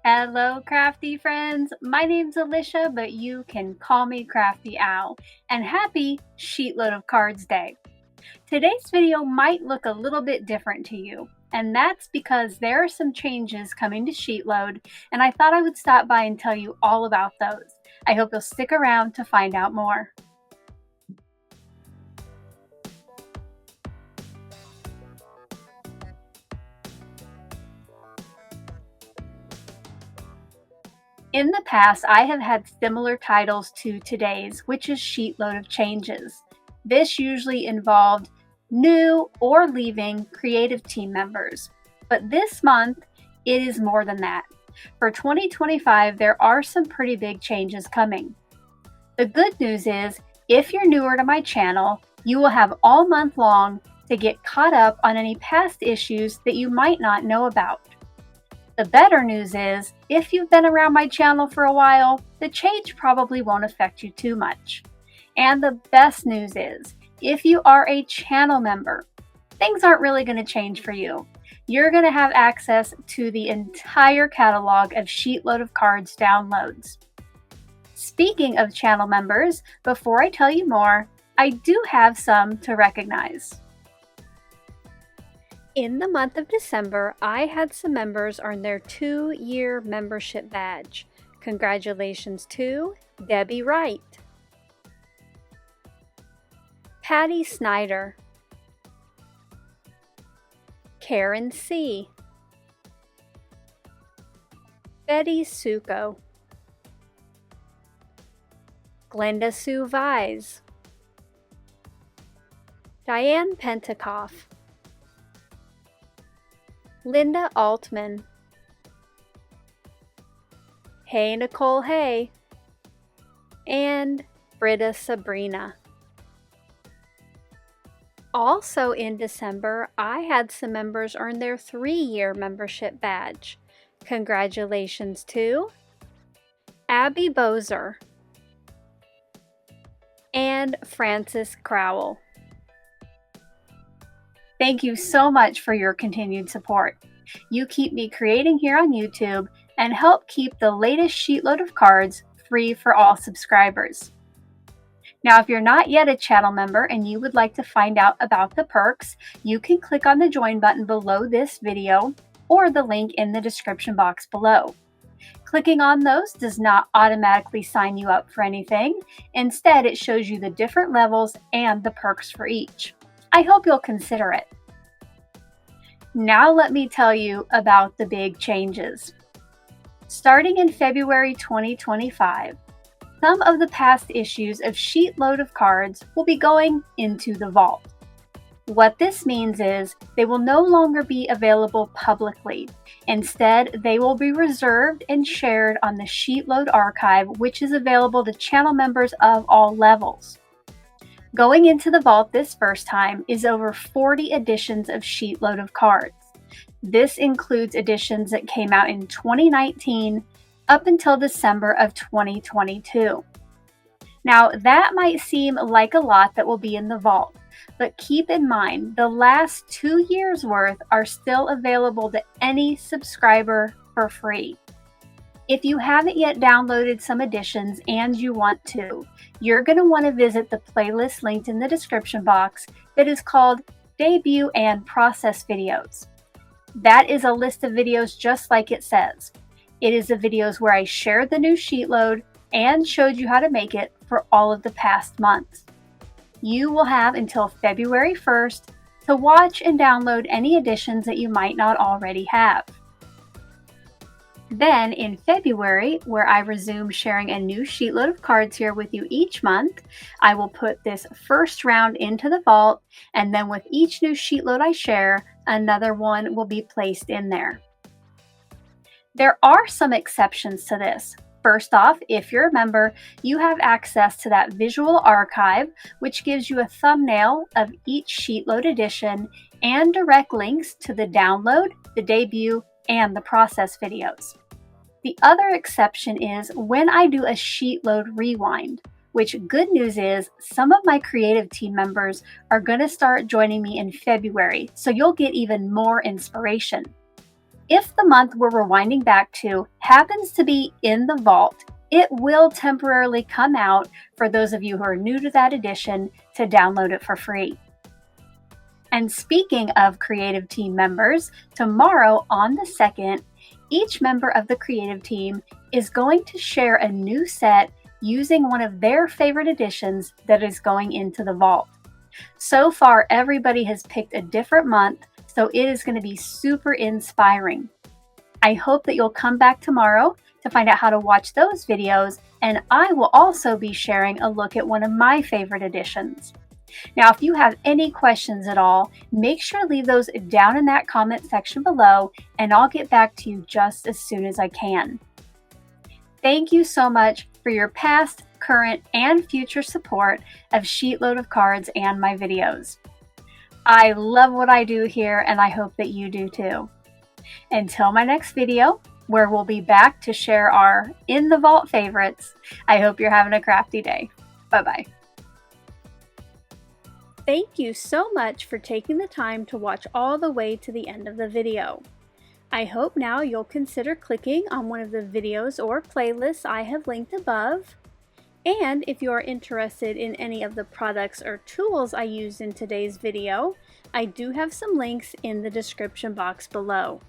Hello, crafty friends. My name's Alicia, but you can call me Crafty Owl. And happy SheetLoad of Cards Day. Today's video might look a little bit different to you, and that's because there are some changes coming to SheetLoad, and I thought I would stop by and tell you all about those. I hope you'll stick around to find out more. In the past, I have had similar titles to today's, which is SheetLoad of Changes. This usually involved new or leaving creative team members. But this month, it is more than that. For 2025, there are some pretty big changes coming. The good news is, if you're newer to my channel, you will have all month long to get caught up on any past issues that you might not know about. The better news is, if you've been around my channel for a while, the change probably won't affect you too much. And the best news is, if you are a channel member, things aren't really going to change for you. You're going to have access to the entire catalog of SheetLoad of Cards downloads. Speaking of channel members, before I tell you more, I do have some to recognize. In the month of December, I had some members earn their 2-year membership badge. Congratulations to Debbie Wright, Patty Snyder, Karen C., Betty Suko, Glenda Sue Vise, Diane Pentakoff, Linda Altman, Hey Nicole Hay, and Britta Sabrina. Also in December, I had some members earn their 3-year membership badge. Congratulations to Abby Bozer and Frances Crowell. Thank you so much for your continued support. You keep me creating here on YouTube and help keep the latest SheetLoad of Cards free for all subscribers. Now, if you're not yet a channel member and you would like to find out about the perks, you can click on the join button below this video or the link in the description box below. Clicking on those does not automatically sign you up for anything. Instead, it shows you the different levels and the perks for each. I hope you'll consider it. Now let me tell you about the big changes. Starting in February 2025, some of the past issues of SheetLoad of Cards will be going into the vault. What this means is they will no longer be available publicly. Instead, they will be reserved and shared on the SheetLoad archive, which is available to channel members of all levels. Going into the vault this first time is over 40 editions of SheetLoad of Cards. This includes editions that came out in 2019 up until December of 2022. Now, that might seem like a lot that will be in the vault, but keep in mind the last 2 years' worth are still available to any subscriber for free. If you haven't yet downloaded some editions and you want to, you're going to want to visit the playlist linked in the description box that is called Debut and Process Videos. That is a list of videos just like it says. It is the videos where I shared the new SheetLoad and showed you how to make it for all of the past months. You will have until February 1st to watch and download any editions that you might not already have. Then in February, where I resume sharing a new SheetLoad of Cards here with you each month, I will put this first round into the vault, and then with each new SheetLoad I share, another one will be placed in there. There are some exceptions to this. First off, if you're a member, you have access to that visual archive, which gives you a thumbnail of each SheetLoad edition and direct links to the download, the debut, and the process videos. The other exception is when I do a SheetLoad rewind, which good news is some of my creative team members are going to start joining me in February, so you'll get even more inspiration. If the month we're rewinding back to happens to be in the vault, it will temporarily come out for those of you who are new to that edition to download it for free. And speaking of creative team members, tomorrow on the 2nd, each member of the creative team is going to share a new set using one of their favorite editions that is going into the vault. So far, everybody has picked a different month, so it is going to be super inspiring. I hope that you'll come back tomorrow to find out how to watch those videos, and I will also be sharing a look at one of my favorite editions. Now, if you have any questions at all, make sure to leave those down in that comment section below, and I'll get back to you just as soon as I can. Thank you so much for your past, current, and future support of SheetLoad of Cards and my videos. I love what I do here, and I hope that you do too. Until my next video, where we'll be back to share our In the Vault favorites, I hope you're having a crafty day. Bye-bye. Thank you so much for taking the time to watch all the way to the end of the video. I hope now you'll consider clicking on one of the videos or playlists I have linked above. And if you are interested in any of the products or tools I used in today's video, I do have some links in the description box below.